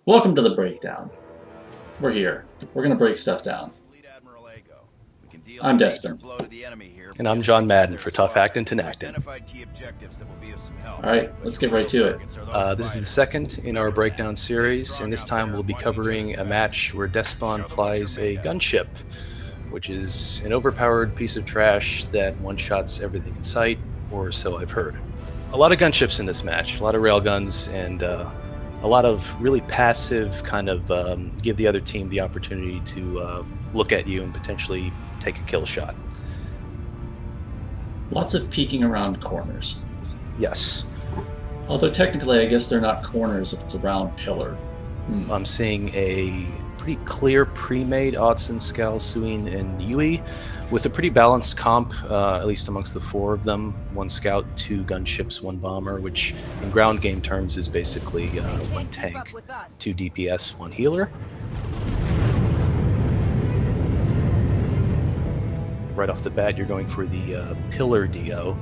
Welcome to the breakdown. We're here. We're gonna break stuff down. I'm Despon. And I'm John Madden for Tough Actin' Tenactin. Alright, let's get right to it. This is the second in our breakdown series, and this time we'll be covering a match where Despon flies a gunship, which is an overpowered piece of trash that one-shots everything in sight, or so I've heard. A lot of gunships in this match, a lot of railguns, and a lot of really passive kind of give the other team the opportunity to look at you and potentially take a kill shot. Lots of peeking around corners. Yes. Although technically I guess they're not corners if it's a round pillar. I'm seeing a pretty clear pre-made Odson, Scal, Suin, and Yui with a pretty balanced comp, at least amongst the four of them. One scout, two gunships, one bomber, which in ground game terms is basically one tank, two DPS, one healer. Right off the bat, you're going for the pillar DO.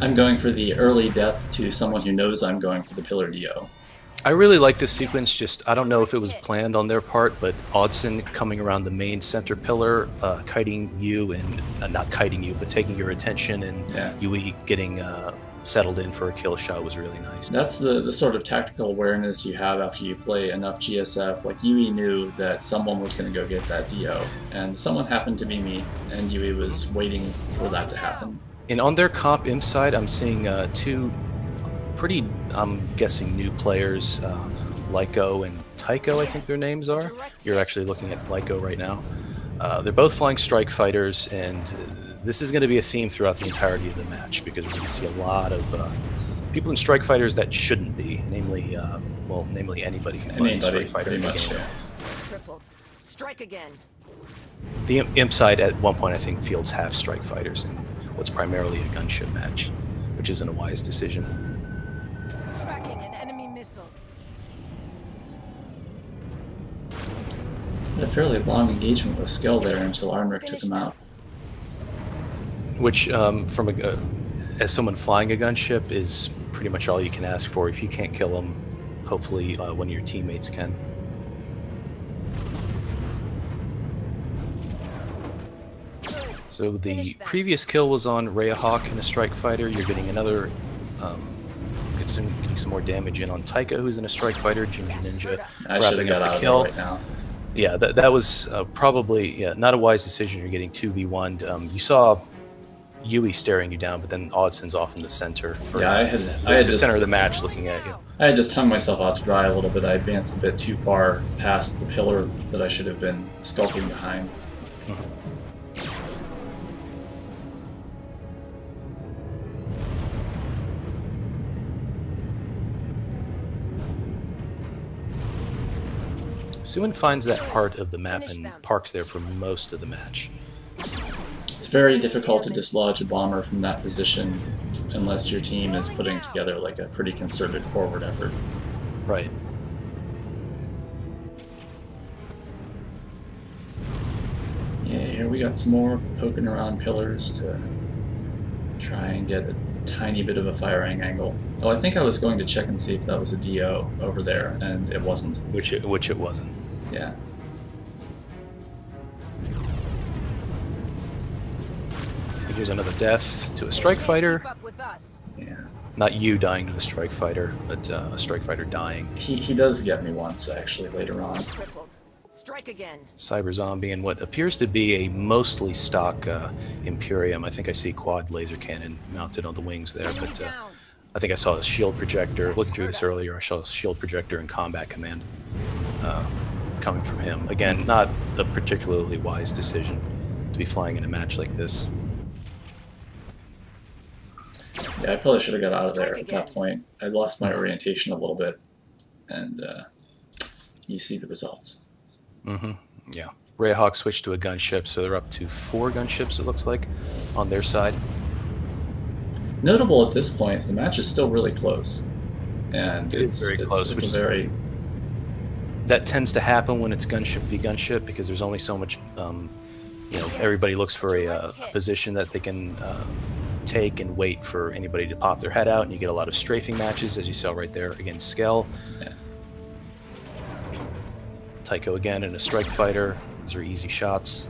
I'm going for the early death to someone who knows I'm going for the pillar DO. I really like this sequence. Just I don't know if it was planned on their part, but Odson coming around the main center pillar, kiting you and not kiting you, but taking your attention, and Yui getting settled in for a kill shot was really nice. That's the sort of tactical awareness you have after you play enough GSF. Like Yui knew that someone was going to go get that DO, and someone happened to be me, and Yui was waiting for that to happen. And on their comp imp side, I'm seeing two pretty, I'm guessing, new players, Lyco and Tycho, I think their names are. You're actually looking at Lyco right now. They're both flying strike fighters, and this is going to be a theme throughout the entirety of the match because we're going to see a lot of people in strike fighters that shouldn't be, namely anybody who flies a strike fighter in the game. Tripled. Strike again. The imp side at one point I think fields half strike fighters in what's primarily a gunship match, which isn't a wise decision. Tracking an enemy missile. Had a fairly long engagement with Skill there until Arnrick took him out. Which, as someone flying a gunship, is pretty much all you can ask for. If you can't kill them, hopefully one of your teammates can. So the previous kill was on Rayahawk in a strike fighter. You're getting another, getting some more damage in on Taika, who's in a strike fighter. Ginger Ninja I should have got out of there right now. Yeah, that was probably not a wise decision. You're getting 2v1'd. You saw Yui staring you down, but then Odson's off in the center. Yeah, I had the center of the match looking at you. I had just hung myself out to dry a little bit. I advanced a bit too far past the pillar that I should have been skulking behind. Suin finds that part of the map and parks there for most of the match. It's very difficult to dislodge a bomber from that position unless your team is putting together like a pretty concerted forward effort. Right. Yeah, here we got some more poking around pillars to try and get a tiny bit of a firing angle. Oh, I think I was going to check and see if that was a DO over there, and it wasn't. Which it wasn't. Yeah. Here's another death to a strike fighter. Yeah. Not you dying to a strike fighter, but a strike fighter dying. He does get me once, actually, later on. Strike again. Cyber Zombie and what appears to be a mostly stock Imperium. I think I see quad laser cannon mounted on the wings there, but I think I saw a shield projector. Looking through this earlier, I saw a shield projector in combat command coming from him. Again, not a particularly wise decision to be flying in a match like this. Yeah, I probably should have got out of there at that point. I lost my orientation a little bit, and you see the results. Yeah. Rayhawk switched to a gunship, so they're up to 4 gunships, it looks like, on their side. Notable at this point, the match is still really close. And it's very close. It's a very... That tends to happen when it's gunship v gunship, because there's only so much, everybody looks for a position that they can take and wait for anybody to pop their head out, and you get a lot of strafing matches, as you saw right there against Skell. Yeah. Tycho again and a strike fighter. These are easy shots.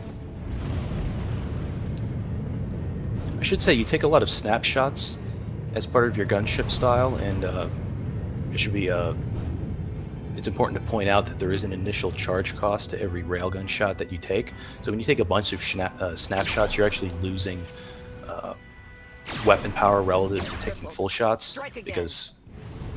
I should say you take a lot of snapshots as part of your gunship style, and it should be it's important to point out that there is an initial charge cost to every railgun shot that you take. So when you take a bunch of snapshots, you're actually losing weapon power relative to taking full shots, because,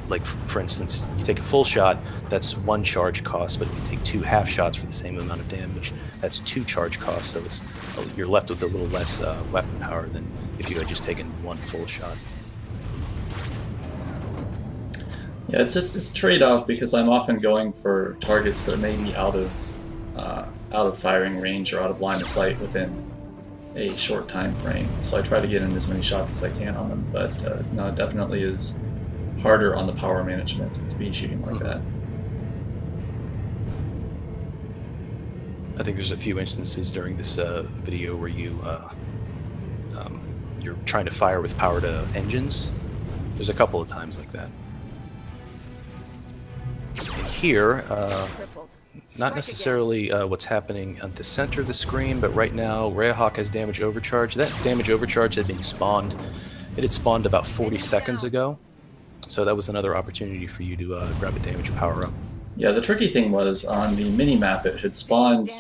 like, for instance, you take a full shot, that's 1 charge cost, but if you take 2 half shots for the same amount of damage, that's 2 charge costs, so you're left with a little less weapon power than if you had just taken 1 full shot. Yeah, it's a trade-off, because I'm often going for targets that may be out of firing range or out of line of sight within a short time frame. So I try to get in as many shots as I can on them, but no, it definitely is harder on the power management to be shooting like that. I think there's a few instances during this video where you're trying to fire with powered engines. There's a couple of times like that. And here, not necessarily what's happening at the center of the screen, but right now Rayhawk has damage overcharge. That damage overcharge had been spawned. It had spawned about 40 seconds ago, so that was another opportunity for you to grab a damage power up. Yeah, the tricky thing was on the mini-map it had spawned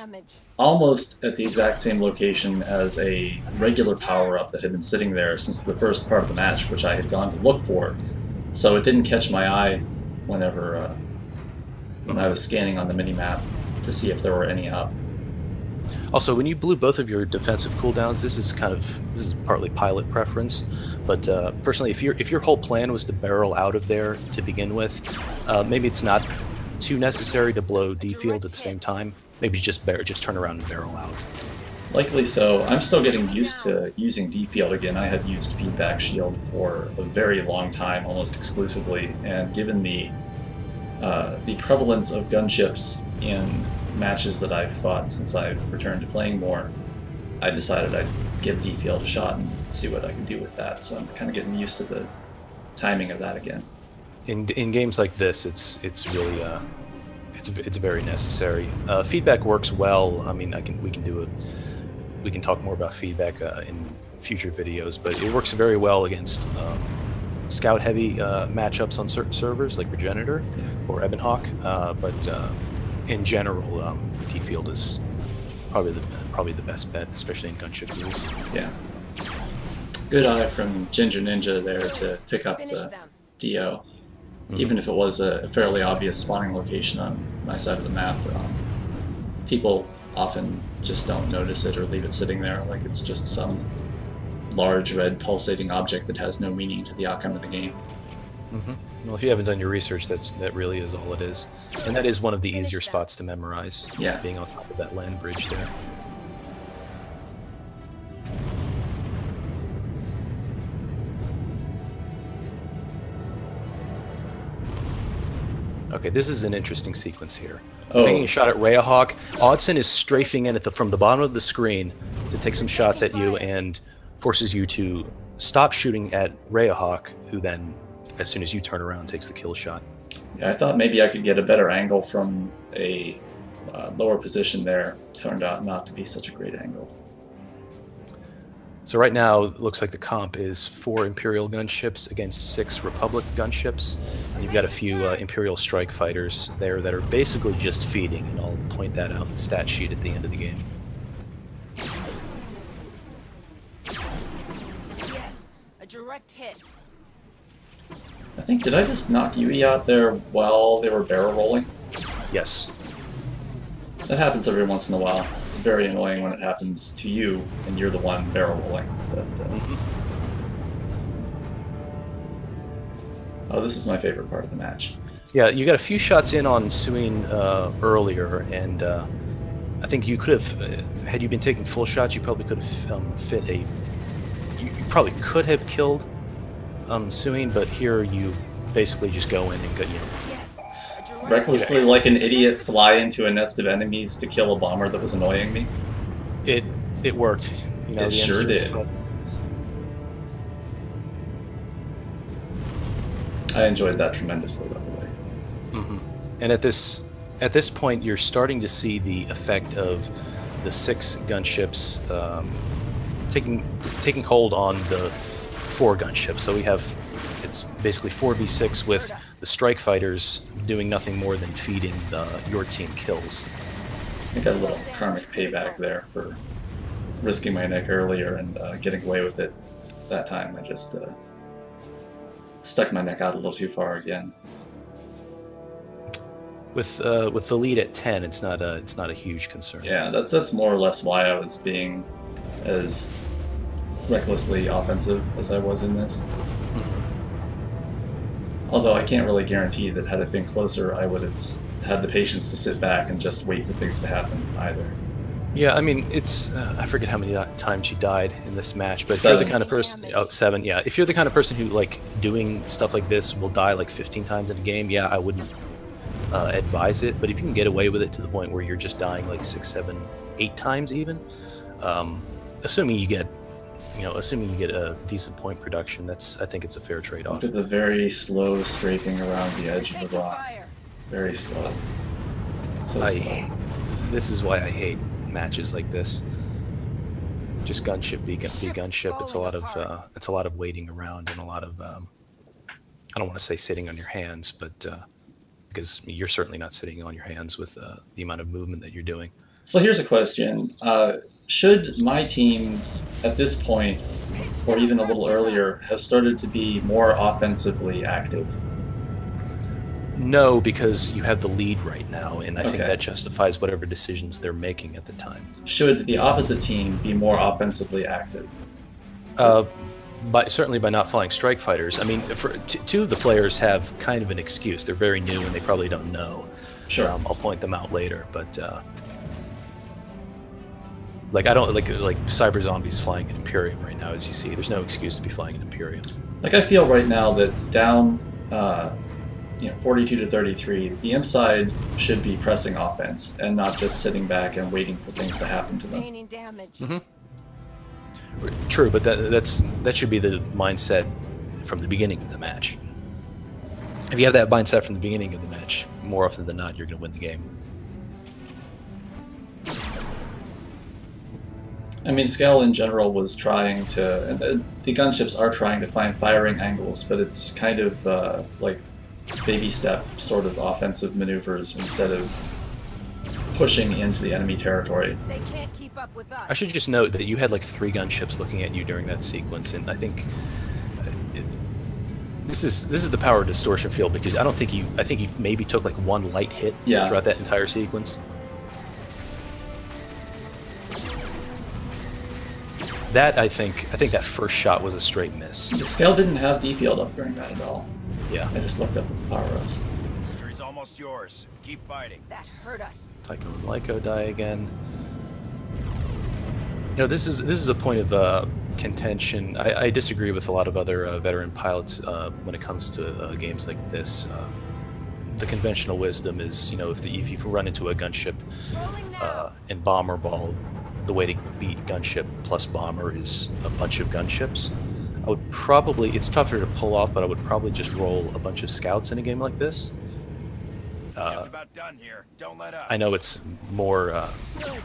almost at the exact same location as a regular power-up that had been sitting there since the first part of the match, which I had gone to look for. So it didn't catch my eye whenever when I was scanning on the mini-map to see if there were any up. Also, when you blew both of your defensive cooldowns, this is partly pilot preference, but personally, if your whole plan was to barrel out of there to begin with, maybe it's not too necessary to blow D field at the same time. Maybe just turn around and barrel out. Likely so. I'm still getting used to using D field again. I had used feedback shield for a very long time, almost exclusively, and given the prevalence of gunships in matches that I've fought since I returned to playing more, I decided I'd give D field a shot and see what I could do with that. So I'm kind of getting used to the timing of that again. In games like this, it's really it's very necessary. Feedback works well. I mean, we can talk more about feedback in future videos, but it works very well against scout-heavy matchups on certain servers like Progenitor or Ebonhawk. But in general, D-Field is probably the best bet, especially in gunship rules. Yeah. Good eye from Ginger Ninja there to pick up the DO. Even if it was a fairly obvious spawning location on my side of the map, people often just don't notice it or leave it sitting there like it's just some large red pulsating object that has no meaning to the outcome of the game. Well, if you haven't done your research, that really is all it is. And that is one of the easier spots to memorize, being on top of that land bridge there. Okay, this is an interesting sequence here. Taking a shot at Rayhawk, Oddson is strafing in from the bottom of the screen to take some shots at you and forces you to stop shooting at Rayhawk, who then, as soon as you turn around, takes the kill shot. Yeah, I thought maybe I could get a better angle from a lower position there. Turned out not to be such a great angle. So right now, it looks like the comp is 4 Imperial gunships against 6 Republic gunships. And you've got a few Imperial strike fighters there that are basically just feeding, and I'll point that out in the stat sheet at the end of the game. Yes, a direct hit. I think, did I just knock Yui out there while they were barrel rolling? Yes. That happens every once in a while. It's very annoying when it happens to you and you're the one barrel rolling. But, oh, this is my favorite part of the match. Yeah, you got a few shots in on Suin earlier, and I think you could have, had you been taking full shots, you probably could have you probably could have killed Suin, but here you basically just go in and go, recklessly, like an idiot, fly into a nest of enemies to kill a bomber that was annoying me. It worked. You know, it sure did. Fun. I enjoyed that tremendously, by the way. And at this at this point, you're starting to see the effect of the 6 gunships taking hold on the 4 gunships. So we have, it's basically 4v6 with the strike fighters doing nothing more than feeding your team kills. I got a little karmic payback there for risking my neck earlier and getting away with it that time. I just stuck my neck out a little too far again. With the lead at 10, it's not a huge concern. Yeah, that's more or less why I was being as recklessly offensive as I was in this. Although I can't really guarantee that had it been closer, I would have had the patience to sit back and just wait for things to happen either. Yeah, I mean, it's I forget how many times you died in this match, but 7. if you're the kind of person, 7, yeah. If you're the kind of person who like doing stuff like this will die like 15 times in a game, yeah, I wouldn't advise it. But if you can get away with it to the point where you're just dying like 6, 7, 8 times even, assuming you get a decent point production, I think it's a fair trade-off. Look at the very slow strafing around the edge of the rock. Very slow. So slow. This is why I hate matches like this. Just gunship be gunship. It's a lot of waiting around and a lot of I don't want to say sitting on your hands, but because you're certainly not sitting on your hands with the amount of movement that you're doing. So here's a question. Should my team, at this point, or even a little earlier, have started to be more offensively active? No, because you have the lead right now, and I think that justifies whatever decisions they're making at the time. Should the opposite team be more offensively active? Certainly by not flying strike fighters. I mean, two of the players have kind of an excuse. They're very new, and they probably don't know. Sure. I'll point them out later, but like I don't like Cyber Zombies flying an Imperium right now, as you see. There's no excuse to be flying an Imperium. Like I feel right now that down 42 to 33, the imp side should be pressing offense and not just sitting back and waiting for things to happen to them. Mm-hmm. True, but that should be the mindset from the beginning of the match. If you have that mindset from the beginning of the match, more often than not, you're going to win the game. I mean, Skell in general was trying to, and the gunships are trying to find firing angles, but it's kind of like baby step sort of offensive maneuvers instead of pushing into the enemy territory. They can't keep up with us. I should just note that you had like 3 gunships looking at you during that sequence, and I think this is the power of distortion field, because I think you maybe took like 1 light hit throughout that entire sequence. That I think that first shot was a straight miss. The Skell didn't have D field up during that at all. Yeah. I just looked up at the power ups. Victory's almost yours. Keep fighting. That hurt us. Tycho and Lyco die again. You know, this is a point of contention. I disagree with a lot of other veteran pilots when it comes to games like this. The conventional wisdom is, if you run into a gunship and bomber ball, the way to beat gunship plus bomber is a bunch of gunships. It's tougher to pull off, but I would probably just roll a bunch of scouts in a game like this. Just about done here. Don't let up. I know it's more. Good.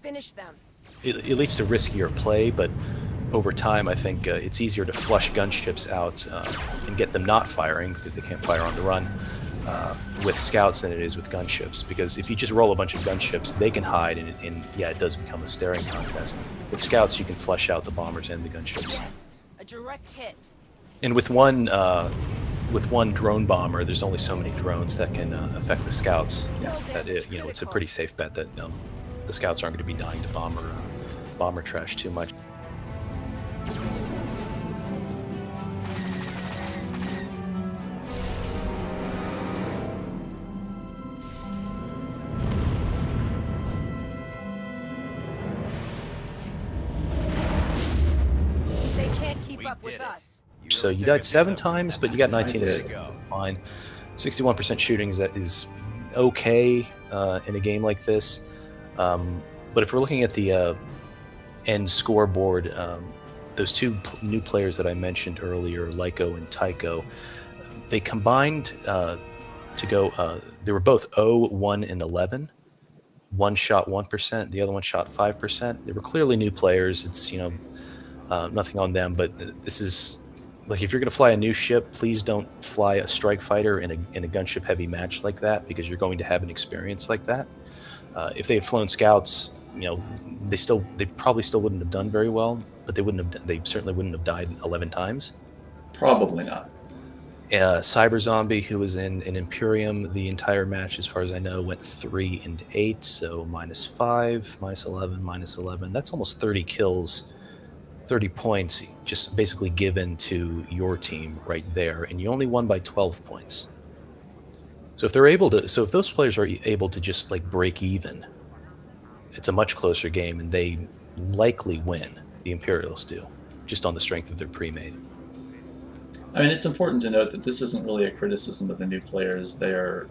Finish them. It leads to riskier play, but over time, I think it's easier to flush gunships out and get them not firing because they can't fire on the run with scouts than it is with gunships. Because if you just roll a bunch of gunships, they can hide, and it does become a staring contest. With scouts, you can flush out the bombers and the gunships. Yes. A direct hit. And with one drone bomber, there's only so many drones that can affect the scouts. That it's a pretty safe bet that the scouts aren't going to be dying to bomber trash too much. They can't keep up with us. So you died 7 times, but you got 19 assists. Fine. 61% shooting is okay in a game like this. But if we're looking at the end scoreboard, those 2 new players that I mentioned earlier, Lyco and Tycho, they combined to go. They were both 0, 1, and 11. One shot 1%, the other one shot 5%. They were clearly new players. It's nothing on them, but this is like if you're going to fly a new ship, please don't fly a strike fighter in a gunship heavy match like that because you're going to have an experience like that. If they had flown scouts, they probably still wouldn't have done very well, but they certainly wouldn't have died 11 times. Probably not. Cyber Zombie, who was in an Imperium the entire match, as far as I know, went 3 and 8, so -5, -11, -11. That's almost 30 kills, 30 points, just basically given to your team right there, and you only won by 12 points. So if those players are able to just like break even, it's a much closer game, and they likely win. The Imperials do, just on the strength of their pre-made. I mean, it's important to note that this isn't really a criticism of the new players. They got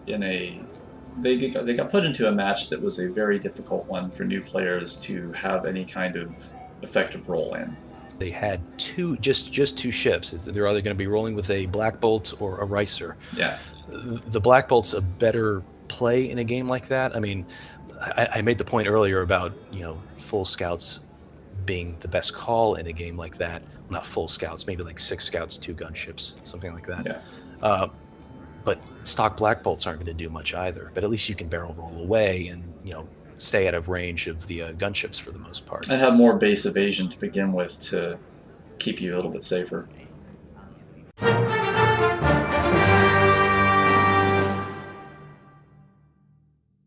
put into a match that was a very difficult one for new players to have any kind of effective role in. They had just two ships. They're either going to be rolling with a Black Bolt or a Ricer. Yeah. The Black Bolt's a better play in a game like that. I mean, I made the point earlier about full scouts being the best call in a game like that. Well, not full scouts, maybe like 6 scouts, 2 gunships, something like that. Yeah. But stock Black Bolts aren't going to do much either. But at least you can barrel roll away and stay out of range of the gunships for the most part. And have more base evasion to begin with to keep you a little bit safer.